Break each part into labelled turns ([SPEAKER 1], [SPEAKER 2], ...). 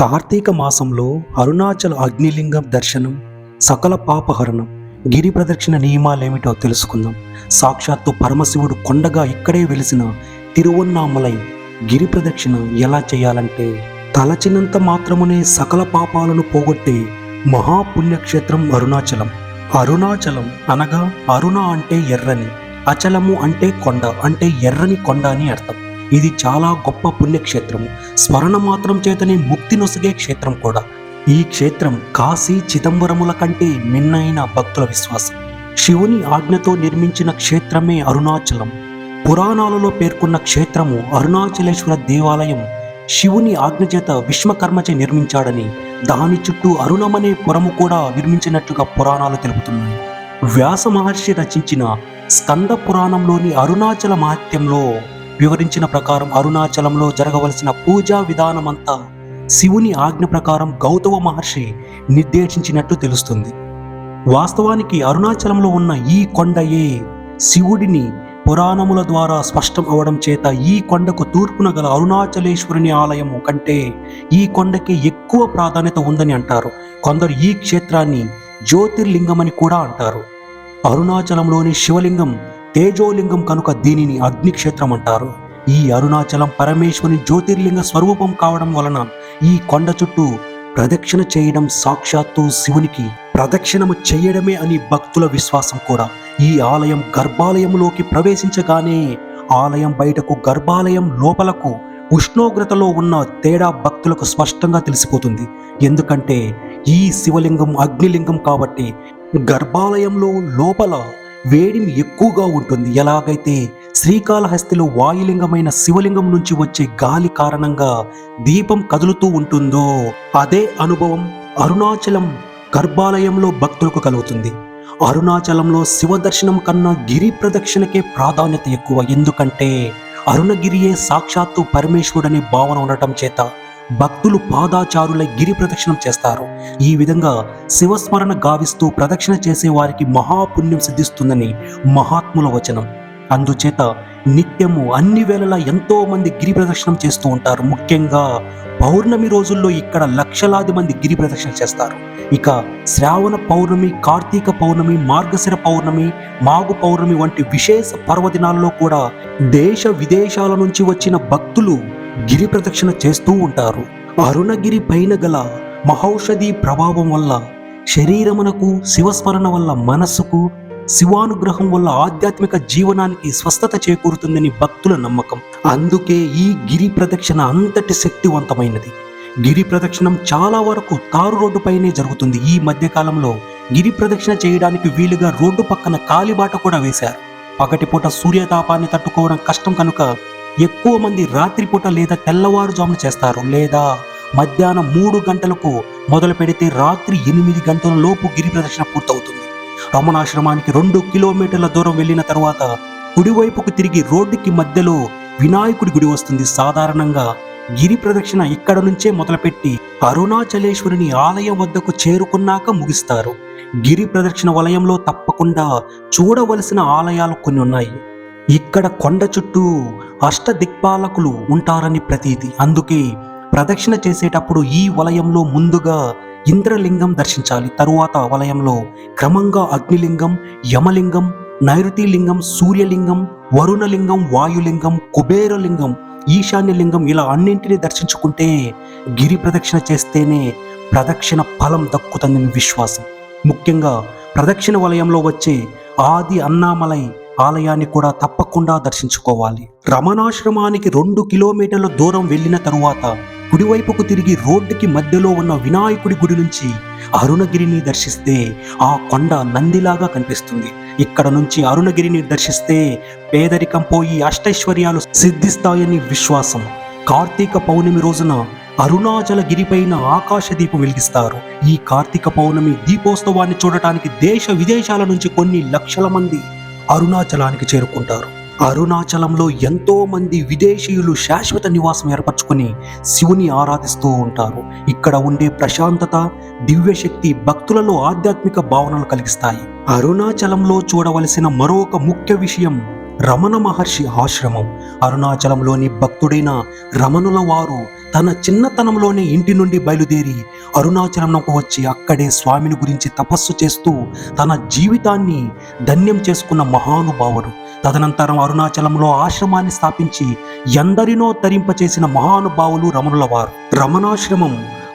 [SPEAKER 1] కార్తీక మాసంలో అరుణాచల అగ్నిలింగం దర్శనం, సకల పాపహరణం, గిరి ప్రదక్షిణ నియమాలేమిటో తెలుసుకుందాం. సాక్షాత్తు పరమశివుడు కొండగా ఇక్కడే వెలిసిన తిరువన్నామలై గిరి ప్రదక్షిణ ఎలా చేయాలంటే, తలచినంత మాత్రమునే సకల పాపాలను పోగొట్టే మహాపుణ్యక్షేత్రం అరుణాచలం. అరుణాచలం అనగా అరుణ అంటే ఎర్రని, అచలము అంటే కొండ, అంటే ఎర్రని కొండ అని అర్థం. ఇది చాలా గొప్ప పుణ్యక్షేత్రము. స్మరణ మాత్రం చేతనే ముక్తి నొసగే క్షేత్రం కూడా. ఈ క్షేత్రం కాశీ చిదంబరముల కంటే మిన్నైన భక్తుల విశ్వాసం. శివుని ఆజ్ఞతో నిర్మించిన క్షేత్రమే అరుణాచలం. పురాణాలలో పేర్కొన్న క్షేత్రము అరుణాచలేశ్వర దేవాలయం శివుని ఆజ్ఞ చేత విశ్వకర్మచే నిర్మించాడని, దాని చుట్టూ అరుణమనే పురము కూడా నిర్మించినట్లుగా పురాణాలు తెలుపుతున్నాయి. వ్యాస మహర్షి రచించిన స్కంద పురాణంలోని అరుణాచల మహత్యంలో వివరించిన ప్రకారం అరుణాచలంలో జరగవలసిన పూజా విధానమంతా శివుని ఆజ్ఞ ప్రకారం గౌతమ మహర్షి నిర్దేశించినట్టు తెలుస్తుంది. వాస్తవానికి అరుణాచలంలో ఉన్న ఈ కొండయే శివుడిని పురాణముల ద్వారా స్పష్టం అవడం చేత ఈ కొండకు తూర్పున గల అరుణాచలేశ్వరుని ఆలయము కంటే ఈ కొండకి ఎక్కువ ప్రాధాన్యత ఉందని అంటారు. కొందరు ఈ క్షేత్రాన్ని జ్యోతిర్లింగమని కూడా అంటారు. అరుణాచలంలోని శివలింగం తేజోలింగం కనుక దీనిని అగ్నిక్షేత్రం అంటారు. ఈ అరుణాచలం పరమేశ్వరుని జ్యోతిర్లింగ స్వరూపం కావడం వలన ఈ కొండ చుట్టూ ప్రదక్షిణ చేయడం సాక్షాత్తు శివునికి ప్రదక్షిణము చేయడమే అని భక్తుల విశ్వాసం కూడా. ఈ ఆలయం గర్భాలయంలోకి ప్రవేశించగానే ఆలయం బయటకు, గర్భాలయం లోపలకు ఉష్ణోగ్రతలో ఉన్న తేడా భక్తులకు స్పష్టంగా తెలిసిపోతుంది. ఎందుకంటే ఈ శివలింగం అగ్నిలింగం కాబట్టి గర్భాలయంలో లోపల వేడిమి ఎక్కువగా ఉంటుంది. ఎలాగైతే శ్రీకాళహస్తిలో వాయులింగమైన శివలింగం నుంచి వచ్చే గాలి కారణంగా దీపం కదులుతూ ఉంటుందో, అదే అనుభవం అరుణాచలం గర్భాలయంలో భక్తులకు కలుగుతుంది. అరుణాచలంలో శివ దర్శనం కన్నా గిరి ప్రదక్షిణకే ప్రాధాన్యత ఎక్కువ. ఎందుకంటే అరుణగిరియే సాక్షాత్తు పరమేశ్వరుడనే భావన ఉండటం చేత భక్తులు పాదాచారులై గిరి ప్రదక్షిణం చేస్తారు. ఈ విధంగా శివస్మరణ గావిస్తూ ప్రదక్షిణ చేసే వారికి మహాపుణ్యం సిద్ధిస్తుందని మహాత్ముల వచనం. అందుచేత నిత్యము అన్ని వేళలా ఎంతో మంది గిరి ప్రదక్షిణం చేస్తూ ఉంటారు. ముఖ్యంగా పౌర్ణమి రోజుల్లో ఇక్కడ లక్షలాది మంది గిరి ప్రదక్షిణ చేస్తారు. ఇక శ్రావణ పౌర్ణమి, కార్తీక పౌర్ణమి, మార్గశిర పౌర్ణమి, మాఘ పౌర్ణమి వంటి విశేష పర్వదినాల్లో కూడా దేశ విదేశాల నుంచి వచ్చిన భక్తులు గిరి ప్రదక్షిణ చేస్తూ ఉంటారు. అరుణగిరి పైన గల మహౌషధి ప్రభావం వల్ల శరీరమునకు, శివస్మరణ వల్ల మనస్సుకు, శివానుగ్రహం వల్ల ఆధ్యాత్మిక జీవనానికి స్వస్థత చేకూరుతుందని భక్తుల నమ్మకం. అందుకే ఈ గిరి ప్రదక్షిణ అంతటి శక్తివంతమైనది. గిరి ప్రదక్షిణం చాలా వరకు తారు రోడ్డుపైనే జరుగుతుంది. ఈ మధ్యకాలంలో గిరి ప్రదక్షిణ చేయడానికి వీలుగా రోడ్డు పక్కన కాలిబాట కూడా వేశారు. పగటిపూట సూర్యతాపాన్ని తట్టుకోవడం కష్టం కనుక ఎక్కువ మంది రాత్రిపూట లేదా తెల్లవారుజామున చేస్తారు. లేదా మధ్యాహ్నం 3 గంటలకు మొదలు పెడితే రాత్రి 8 గంటల లోపు గిరి ప్రదక్షిణ పూర్తవుతుంది. రమణాశ్రమానికి 2 కిలోమీటర్ల దూరం వెళ్ళిన తర్వాత కుడివైపుకు తిరిగి రోడ్డుకి మధ్యలో వినాయకుడి గుడి వస్తుంది. సాధారణంగా గిరి ప్రదక్షిణ ఇక్కడ నుంచే మొదలుపెట్టి అరుణాచలేశ్వరుని ఆలయం వద్దకు చేరుకున్నాక ముగిస్తారు. గిరి ప్రదక్షిణ వలయంలో తప్పకుండా చూడవలసిన ఆలయాలు కొన్ని ఉన్నాయి. ఇక్కడ కొండ చుట్టూ అష్టదిక్పాలకులు ఉంటారని ప్రతీతి. అందుకే ప్రదక్షిణ చేసేటప్పుడు ఈ వలయంలో ముందుగా ఇంద్రలింగం దర్శించాలి. తరువాత వలయంలో క్రమంగా అగ్నిలింగం, యమలింగం, నైరుతిలింగం, సూర్యలింగం, వరుణలింగం, వాయులింగం, కుబేరలింగం, ఈశాన్యలింగం ఇలా అన్నింటినీ దర్శించుకుంటే గిరి ప్రదక్షిణ చేస్తేనే ప్రదక్షిణ ఫలం దక్కుతుందని విశ్వాసం. ముఖ్యంగా ప్రదక్షిణ వలయంలో వచ్చే ఆది అన్నామలై ఆలయాన్ని కూడా తప్పకుండా దర్శించుకోవాలి. రమణాశ్రమానికి 2 కిలోమీటర్ల దూరం వెళ్ళిన తరువాత కుడివైపుకు తిరిగి రోడ్డుకి మధ్యలో ఉన్న వినాయకుడి గుడి నుంచి అరుణగిరిని దర్శిస్తే ఆ కొండ నందిలాగా కనిపిస్తుంది. ఇక్కడ నుంచి అరుణగిరిని దర్శిస్తే పేదరికం పోయి అష్టైశ్వర్యాలు సిద్ధిస్తాయని విశ్వాసం. కార్తీక పౌర్ణమి రోజున అరుణాచల గిరిపైన ఆకాశ దీపం వెలిగిస్తారు. ఈ కార్తీక పౌర్ణమి దీపోత్సవాన్ని చూడటానికి దేశ విదేశాల నుంచి కొన్ని లక్షల మంది అరుణాచలానికి చేరుకుంటారు. అరుణాచలంలో ఎంతో మంది విదేశీయులు శాశ్వత నివాసం ఏర్పరచుకుని శివుని ఆరాధిస్తూ ఉంటారు. ఇక్కడ ఉండే ప్రశాంతత, దివ్యశక్తి భక్తులలో ఆధ్యాత్మిక భావనలు కలిగిస్తాయి. అరుణాచలంలో చూడవలసిన మరొక ముఖ్య విషయం రమణ మహర్షి ఆశ్రమం. అరుణాచలంలోని భక్తుడైన రమణుల వారు తన చిన్నతనంలోనే ఇంటి నుండి బయలుదేరి అరుణాచలంకు వచ్చి అక్కడే స్వామిని గురించి తపస్సు చేస్తూ తన జీవితాన్ని ధన్యం చేసుకున్న మహానుభావుడు. తదనంతరం అరుణాచలంలో ఆశ్రమాన్ని స్థాపించి ఎందరినో తరింపచేసిన మహానుభావులు రమణుల వారు. రమణాశ్రమం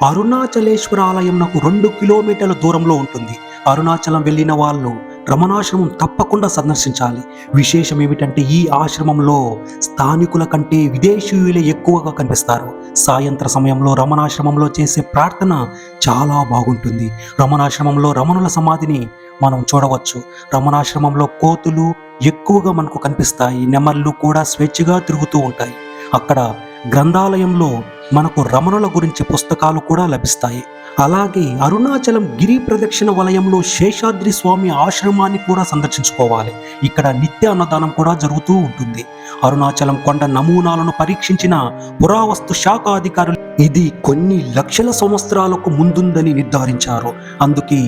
[SPEAKER 1] అరుణాచలేశ్వర ఆలయంకు 2 కిలోమీటర్ల దూరంలో ఉంటుంది. అరుణాచలం వెళ్ళిన వాళ్ళు రమణాశ్రమం తప్పకుండా సందర్శించాలి. విశేషం ఏమిటంటే ఈ ఆశ్రమంలో స్థానికుల కంటే విదేశీయులే ఎక్కువగా కనిపిస్తారు. సాయంత్ర సమయంలో రమణాశ్రమంలో చేసే ప్రార్థన చాలా బాగుంటుంది. రమణాశ్రమంలో రమణుల సమాధిని మనం చూడవచ్చు. రమణాశ్రమంలో కోతులు ఎక్కువగా మనకు కనిపిస్తాయి. నెమళ్ళు కూడా స్వేచ్ఛగా తిరుగుతూ ఉంటాయి. అక్కడ గ్రంథాలయంలో మనకు రమణుల గురించి పుస్తకాలు కూడా లభిస్తాయి. అలాగే అరుణాచలం గిరి ప్రదక్షిణ వలయంలో శేషాద్రి స్వామి ఆశ్రమాన్ని కూడా సందర్శించుకోవాలి. ఇక్కడ నిత్య అన్నదానం కూడా జరుగుతూ ఉంటుంది. అరుణాచలం కొండ నమూనాలను పరీక్షించిన పురావస్తు శాఖ అధికారులు ఇది కొన్ని లక్షల సంవత్సరాలకు ముందుందని నిర్ధారించారు. అందుకే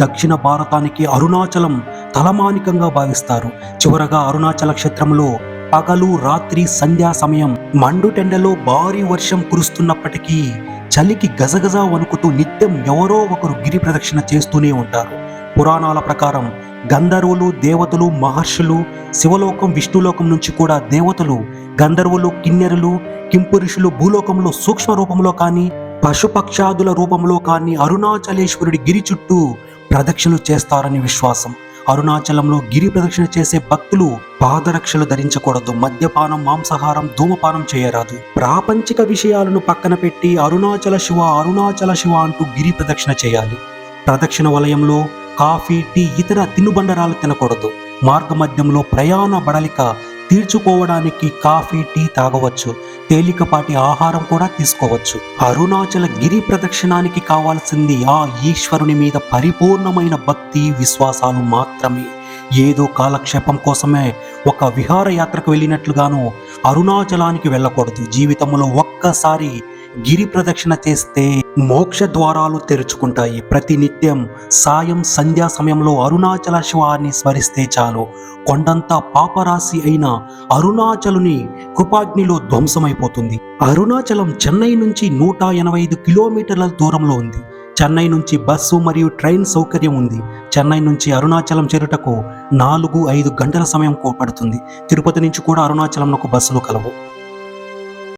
[SPEAKER 1] దక్షిణ భారతానికి అరుణాచలం తలమానికంగా భావిస్తారు. చివరగా అరుణాచల క్షేత్రంలో పగలు రాత్రి సంధ్యా సమయం మండుటెండలో భారీ వర్షం కురుస్తున్నప్పటికీ చలికి గజగజ వణుకుతూ నిత్యం ఎవరో ఒకరు గిరి ప్రదక్షిణ చేస్తూనే ఉంటారు. పురాణాల ప్రకారం గంధర్వులు, దేవతలు, మహర్షులు, శివలోకం, విష్ణులోకం నుంచి కూడా దేవతలు, గంధర్వులు, కిన్నెరులు, కింపురుషులు భూలోకంలో సూక్ష్మ రూపంలో కానీ పశుపక్షాదుల రూపంలో కానీ అరుణాచలేశ్వరుడి గిరి చుట్టూ ప్రదక్షిణలు చేస్తారని విశ్వాసం. అరుణాచలంలో గిరి ప్రదక్షిణ చేసే భక్తులు పాదరక్షలు ధరించకూడదు, మద్యపానం, మాంసాహారం, ధూమపానం చేయరాదు. ప్రాపంచిక విషయాలను పక్కన పెట్టి అరుణాచల శివ అంటూ గిరి ప్రదక్షిణ చేయాలి. ప్రదక్షిణ వలయంలో కాఫీ, టీ, ఇతర తినుబండరాలు తినకూడదు. మార్గ మధ్యంలో ప్రయాణ బడలిక తీర్చుకోవడానికి కాఫీ, టీ తాగవచ్చు. తేలికపాటి ఆహారం కూడా తీసుకోవచ్చు. అరుణాచల గిరి ప్రదక్షిణానికి కావాల్సింది ఆ ఈశ్వరుని మీద పరిపూర్ణమైన భక్తి, విశ్వాసాలు మాత్రమే. ఏదో కాలక్షేపం కోసమే ఒక విహారయాత్రకు వెళ్ళినట్లుగాను అరుణాచలానికి వెళ్ళకూడదు. జీవితంలో ఒక్కసారి గిరి ప్రదక్షిణ చేస్తే మోక్ష ద్వారాలు తెరుచుకుంటాయి. ప్రతినిత్యం సాయం సంధ్యా సమయంలో అరుణాచల శివాన్ని స్మరిస్తే చాలు కొండంతా పాపరాశి అయిన అరుణాచలుని కృపాగ్నిలో ధ్వంసమైపోతుంది. అరుణాచలం చెన్నై నుంచి 185 కిలోమీటర్ల దూరంలో ఉంది. చెన్నై నుంచి బస్సు మరియు ట్రైన్ సౌకర్యం ఉంది. చెన్నై నుంచి అరుణాచలం చేరుటకు 4-5 గంటల సమయం పడుతుంది. తిరుపతి నుంచి కూడా అరుణాచలంకు బస్సులు కలవు.